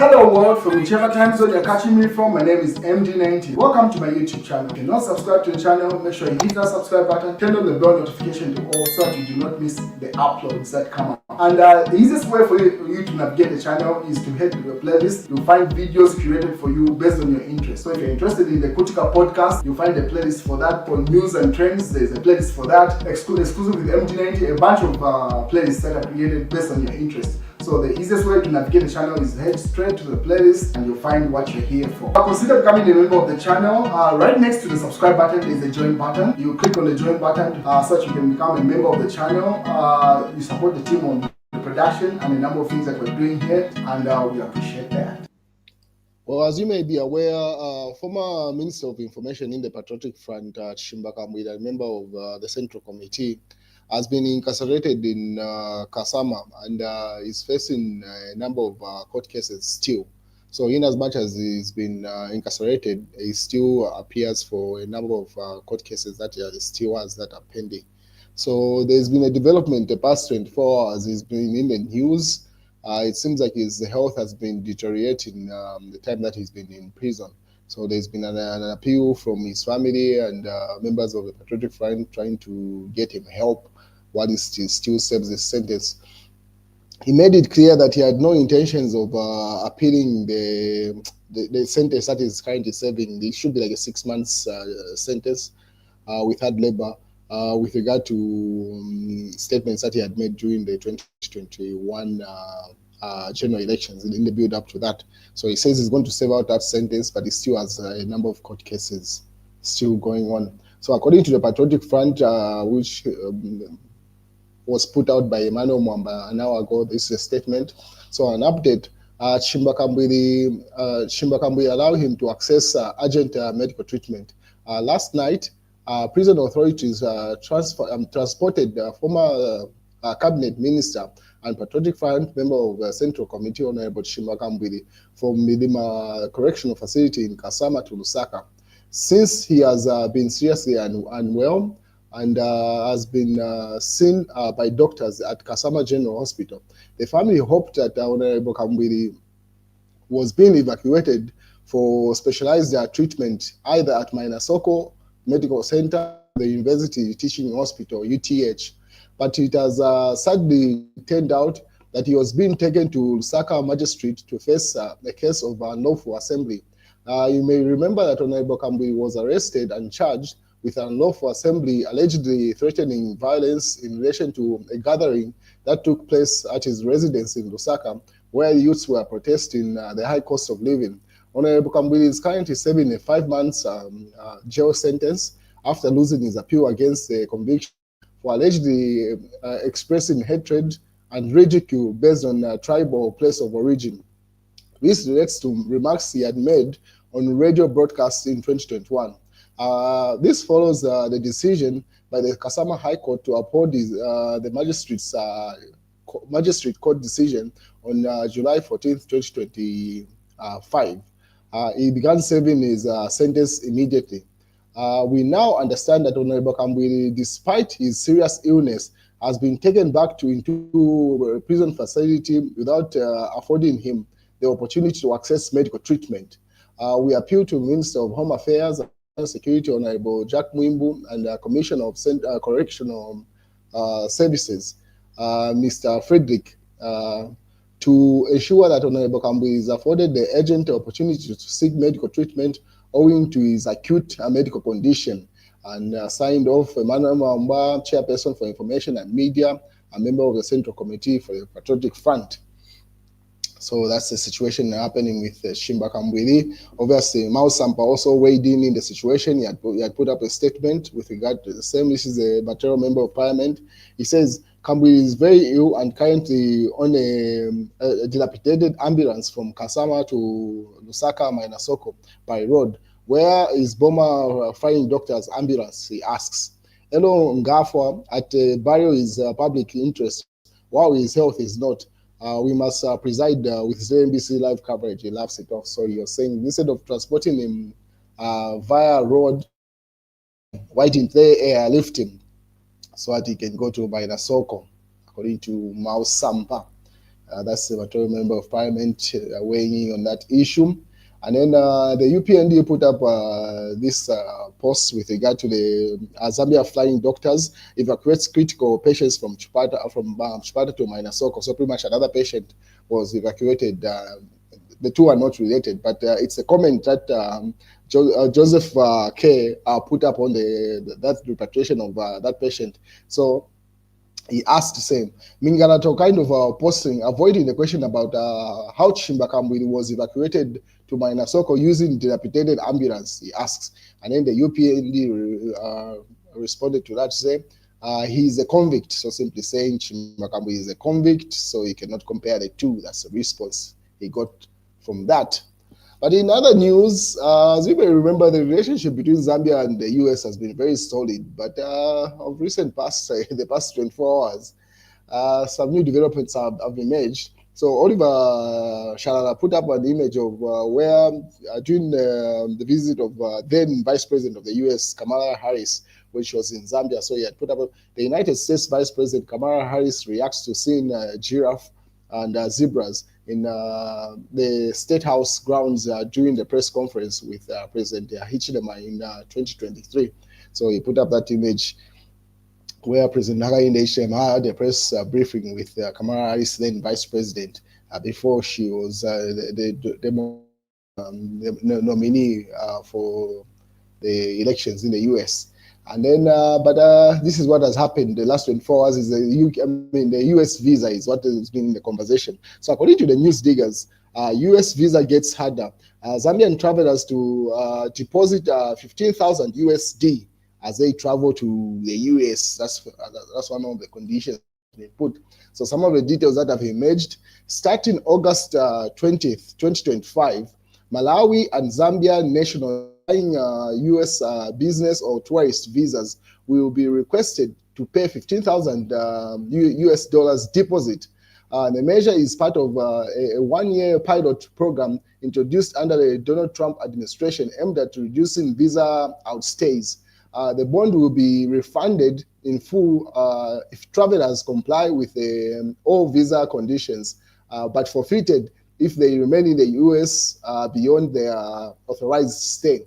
Hello world, from whichever time zone you're catching me from, my name is MD90. Welcome to my YouTube channel. If you're not subscribed to the channel, make sure you hit that subscribe button, turn on the bell notification to all so that you do not miss the uploads that come out. And the easiest way for you to navigate the channel is to head to the playlist. You'll find videos curated for you based on your interest. So if you're interested in the Kutika podcast, you'll find a playlist for that. For news and trends, there's a playlist for that. Exclusive with MD90, a bunch of playlists that are created based on your interest. So the easiest way to navigate the channel is head straight to the playlist and you'll find what you're here for. Consider becoming a member of the channel. Right next to the subscribe button is a join button. You click on the join button so that you can become a member of the channel. You support the team on the production and a number of things that we're doing here, and we appreciate that. Well, as you may be aware, former Minister of Information in the Patriotic Front, Chishimba, a member of the Central Committee, has been incarcerated in Kasama and is facing a number of court cases still. So in as much as he's been incarcerated, he still appears for a number of court cases that he still has that are pending. So there's been a development the past 24 hours. He's been in the news. It seems like his health has been deteriorating the time that he's been in prison. So there's been an appeal from his family and members of the Patriotic Front trying to get him help while he still serves his sentence. He made it clear that he had no intentions of appealing the sentence that he's currently serving. It should be like a 6 months sentence with hard labor with regard to statements that he had made during the 2021 general elections in the build up to that. So he says he's going to serve out that sentence, but he still has a number of court cases still going on. So according to the Patriotic Front, which was put out by Emmanuel Mwamba an hour ago, this is a statement. So an update, Kambwili allowed him to access urgent medical treatment. Last night, prison authorities transported former cabinet minister and Patriotic Front member of the Central Committee, Honorable Chishimba Kambwili, from Milima Correctional Facility in Kasama to Lusaka. Since he has been seriously unwell and has been seen by doctors at Kasama General Hospital, the family hoped that Honorable Kambwili was being evacuated for specialized treatment either at Mainasoko Medical Center, the University Teaching Hospital, UTH. But it has sadly turned out that he was being taken to Lusaka Magistrate to face a case of unlawful assembly. You may remember that Honorable Kambwili was arrested and charged with unlawful assembly, allegedly threatening violence in relation to a gathering that took place at his residence in Lusaka, where youths were protesting the high cost of living. Honorable Kambwili is currently serving a 5 months jail sentence after losing his appeal against the conviction for allegedly expressing hatred and ridicule based on tribal or place of origin. This relates to remarks he had made on radio broadcasts in 2021. This follows the decision by the Kasama High Court to uphold the magistrate court decision on July 14th, 2025. He began serving his sentence immediately. We now understand that Honorable Kambwili, despite his serious illness, has been taken back into a prison facility without affording him the opportunity to access medical treatment. We appeal to Minister of Home Affairs and Security, Honorable Jack Mwimbu, and Commissioner of Correctional Services, Mr. Frederick, to ensure that Honorable Kambwili is afforded the urgent opportunity to seek medical treatment owing to his acute medical condition, and signed off Emmanuel Mwamba, Chairperson for Information and Media, a member of the Central Committee for the Patriotic Front. So that's the situation happening with Chishimba Kambwili. Obviously, Mao Sampa also weighed in the situation. He had put up a statement with regard to the same. This is a Batero Member of Parliament. He says Kambwili is very ill and currently on a dilapidated ambulance from Kasama to Lusaka Mainasoko by road. Where is Boma Flying Doctor's ambulance? He asks. Hello Ngafwa, at burial is public interest, while his health is not. We must preside with NBC live coverage. He laughs it off. So you're saying instead of transporting him via road, why didn't they airlift him so that he can go to Mainasoko, according to Mao Sampa? That's the Senatorial Member of Parliament weighing in on that issue. And then the UPND put up this post with regard to the Zambia flying doctors evacuates critical patients from Chipata to Minasoko. So pretty much another patient was evacuated. The two are not related, but it's a comment that Joseph K put up on that repatriation of that patient. So he asked the same. Mingalato kind of posting, avoiding the question about how Chishimba Kambwili was evacuated to Minasoko using dilapidated ambulance, he asks. And then the UPND responded to that to say, he's a convict. So simply saying Chishimba Kambwili is a convict, so he cannot compare the two. That's the response he got from that. But in other news, as you may remember, the relationship between Zambia and the US has been very solid. But of recent past, the past 24 hours, some new developments have emerged. So Oliver Shalala put up an image of where during the visit of then Vice President of the US, Kamala Harris, when she was in Zambia. So he had put up the United States Vice President Kamala Harris reacts to seeing giraffe and zebras in the State House grounds during the press conference with President Hichilema in 2023. So he put up that image where President Hakainde Hichilema had a press briefing with Kamala Harris, then Vice President, before she was the nominee for the elections in the US. And then, this is what has happened. The last 24 hours is the US visa is what has been in the conversation. So according to the news diggers, US visa gets harder. Zambian travelers to deposit 15,000 USD as they travel to the US. That's one of the conditions they put. So some of the details that have emerged, starting August 20th, 2025, Malawi and Zambia national US business or tourist visas will be requested to pay 15,000 US dollars deposit. The measure is part of a one-year pilot program introduced under the Donald Trump administration aimed at reducing visa outstays. The bond will be refunded in full if travelers comply with all visa conditions, but forfeited if they remain in the US beyond their authorized stay.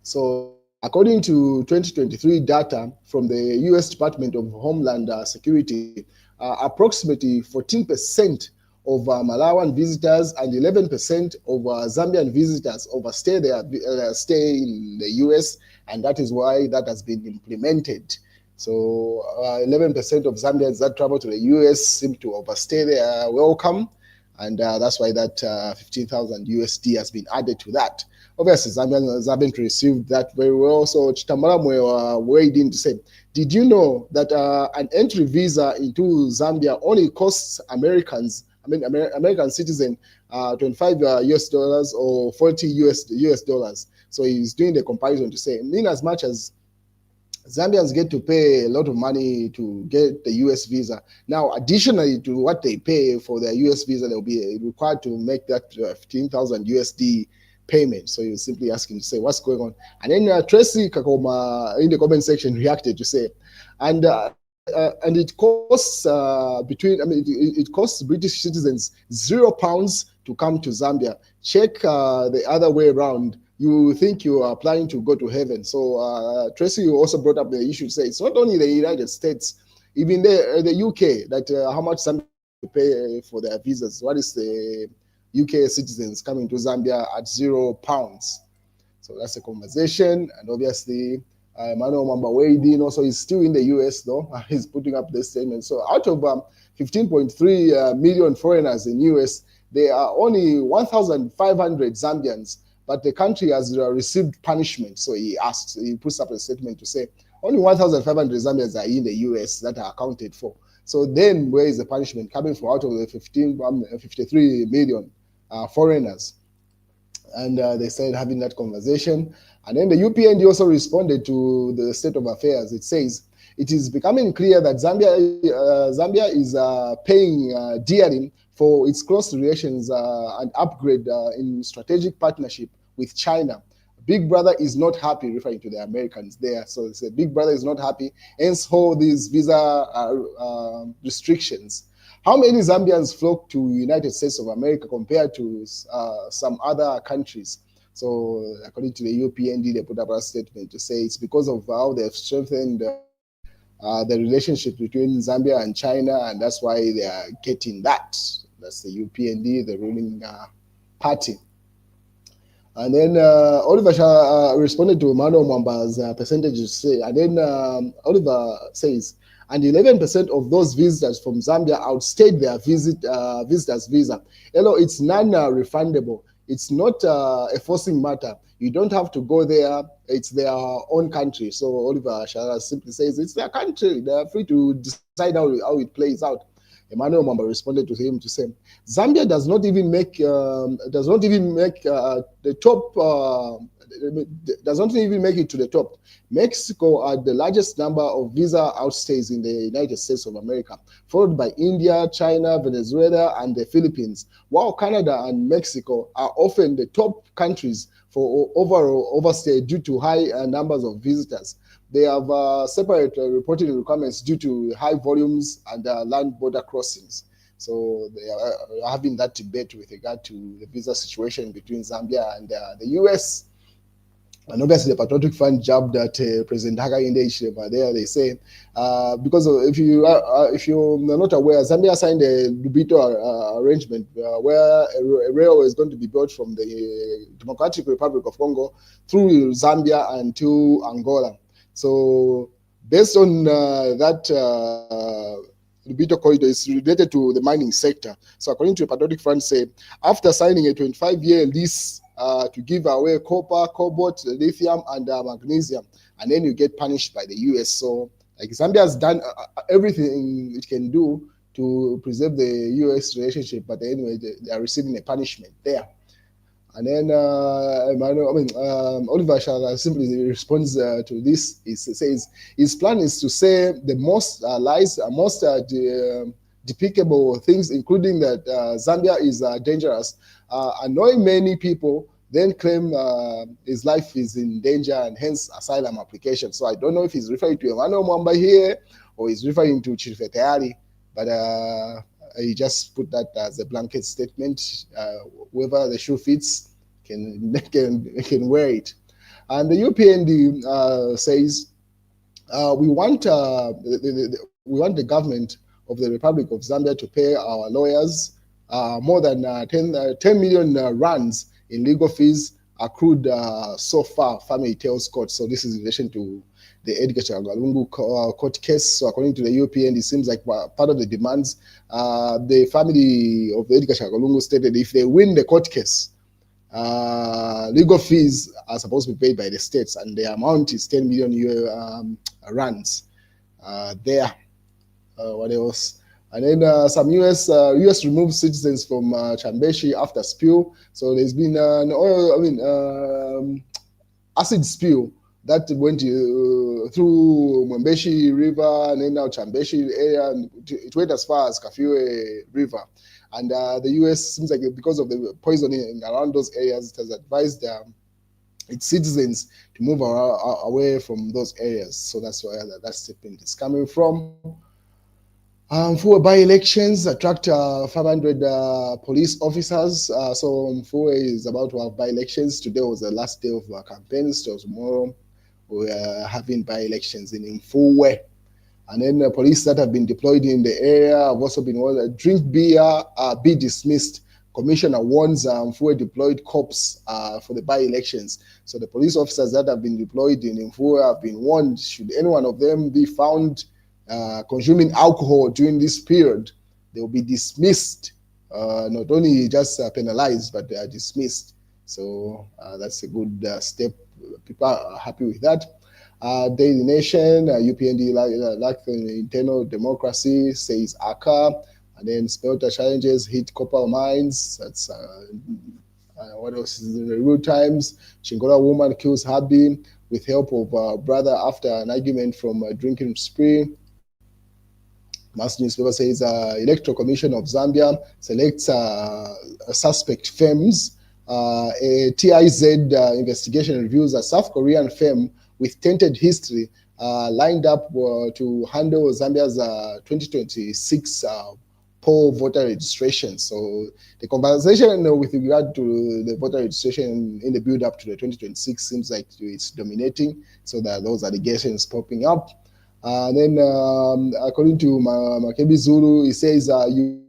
So according to 2023 data from the US Department of Homeland Security, approximately 14% of Malawian visitors and 11% of Zambian visitors overstay their stay in the US, and that is why that has been implemented. So 11% of Zambians that travel to the US seem to overstay their welcome, and that's why that 15,000 USD has been added to that. Obviously, Zambians haven't received that very well. So Chitamalamwe weighed in to say, did you know that an entry visa into Zambia only costs American citizen 25 US dollars or 40 US dollars? So he's doing the comparison to say, in as much as Zambians get to pay a lot of money to get the US visa. Now, additionally to what they pay for their US visa, they'll be required to make that 15,000 USD payment. So you simply ask him to say, what's going on? And then Tracy Kakoma in the comment section reacted to say, and it costs it costs British citizens £0 to come to Zambia. Check the other way around. You think you are applying to go to heaven. So Tracy also brought up the issue to say it's not only the United States, even the UK, that how much Zambia pay for their visas. What is the UK citizens coming to Zambia at £0? So that's a conversation. And obviously, Emmanuel Mamba weighed in. Also, he's still in the US, though. He's putting up this statement. So out of 15.3 million foreigners in US, there are only 1,500 Zambians, but the country has received punishment. So he puts up a statement to say only 1,500 Zambians are in the US that are accounted for. So then where is the punishment coming from out of the 53 million foreigners? And they started having that conversation. And then the UPND also responded to the state of affairs. It says, it is becoming clear that Zambia is paying dearly for its close relations and upgrade in strategic partnership with China. Big Brother is not happy, referring to the Americans there. So they said Big Brother is not happy, hence all these visa restrictions. How many Zambians flock to United States of America compared to some other countries? So according to the UPND, they put up a statement to say it's because of how they've strengthened the relationship between Zambia and China, and that's why they are getting that. That's the UPND, the ruling party. And then Oliver responded to Emmanuel Mwamba's percentages, and then Oliver says, and 11% of those visitors from Zambia outstayed their visitor's visa. Hello, it's non-refundable. It's not a forcing matter. You don't have to go there. It's their own country. So Oliver Shara simply says it's their country. They are free to decide how it plays out. Emmanuel Mwamba responded to him to say, Zambia does not even make the top. Does not even make it to the top. Mexico had the largest number of visa outstays in the United States of America, followed by India, China, Venezuela, and the Philippines, while Canada and Mexico are often the top countries for overall overstay due to high numbers of visitors. They have separate reporting requirements due to high volumes and land border crossings. So they are having that debate with regard to the visa situation between Zambia and the US. And obviously, the Patriotic Front jabbed at President Hakainde Hichilema there. They say, because if you're not aware, Zambia signed a Lubito arrangement where a rail is going to be built from the Democratic Republic of Congo through Zambia and to Angola. So based on that Lubito corridor is related to the mining sector. So according to the Patriotic Front, say after signing a 25-year lease to give away copper, cobalt, lithium, and magnesium, and then you get punished by the US. So like Zambia has done everything it can do to preserve the US relationship, but anyway, they are receiving a punishment there. And then Oliver Shara simply responds to this. He says his plan is to say the most lies, most despicable things, including that Zambia is dangerous, annoying many people, then claim his life is in danger and hence asylum application. So I don't know if he's referring to Emmanuel Mwamba here or he's referring to Chirfeteari, but he just put that as a blanket statement. Whoever the shoe fits can wear it. And the UPND says we want the government of the Republic of Zambia to pay our lawyers more than 10 million rands in legal fees accrued so far, family tells court. So this is in relation to the Edgar Chagwa court case. So according to the UPN, it seems like part of the demands, the family of Edgar Chagwa stated if they win the court case, legal fees are supposed to be paid by the states, and the amount is 10 million rands there. What else? And then some US removed citizens from Chambeshi after spill. So there's been acid spill that went through Mwembeshi River and then now Chambeshi area, and it went as far as Kambwili River. And the US seems like because of the poisoning around those areas, it has advised its citizens to move away from those areas. So that's where that statement is coming from. Mfuwe by-elections attract 500 police officers. So Mfuwe is about to have by-elections. Today was the last day of campaigns. So tomorrow we are having by-elections in Mfuwe. And then the police that have been deployed in the area have also been ordered drink beer, be dismissed. Commissioner warns Mfuwe deployed cops for the by-elections. So the police officers that have been deployed in Mfuwe have been warned, should any one of them be found consuming alcohol during this period, they will be dismissed. Not only just penalized, but they are dismissed. So that's a good step. People are happy with that. Daily Nation, UPND lack internal democracy, says ACA. And then smelter challenges hit copper mines. That's what else is in the Real Times? Chingola woman kills hubby with help of brother after an argument from a drinking spree. Mass newspaper says Electoral Commission of Zambia selects suspect firms. A TIZ investigation reveals a South Korean firm with tainted history lined up to handle Zambia's 2026 poor voter registration. So the conversation with regard to the voter registration in the build up to the 2026 seems like it's dominating. So that those allegations popping up. Then, according to Makebi Zulu, he says, you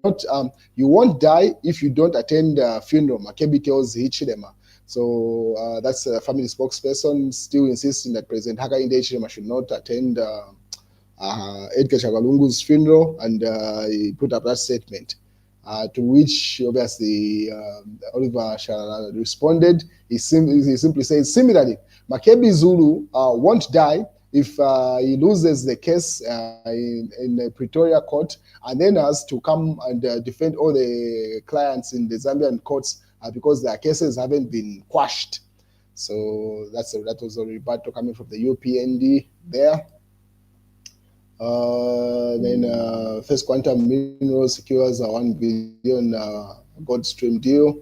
won't die if you don't attend the funeral. Makebi tells Hichilema. So that's a family spokesperson still insisting that President Hakainde Hichilema should not attend Edgar Chagalungu's funeral, and he put up that statement. To which, obviously, Oliver Shalala responded. He simply says, similarly, Makebi Zulu won't die if he loses the case in the Pretoria court and then has to come and defend all the clients in the Zambian courts because their cases haven't been quashed. So that was a rebuttal coming from the UPND there. Then First Quantum Minerals secures a $1 billion gold stream deal.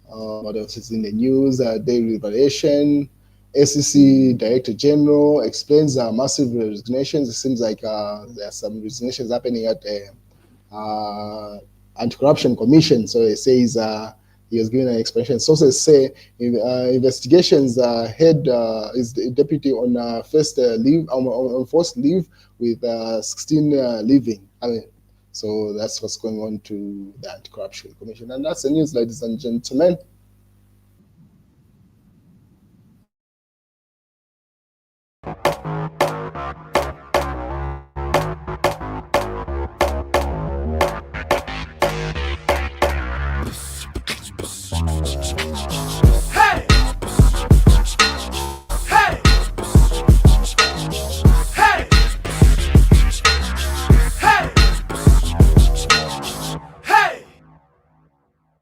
What else is in the news? Daily Liberation. SEC Director General explains massive resignations. It seems like there are some resignations happening at the Anti-Corruption Commission. So it says he was given an explanation. Sources say investigations head is the deputy on first leave on forced leave with 16 leaving. So that's what's going on to the Anti-Corruption Commission, and that's the news, ladies and gentlemen.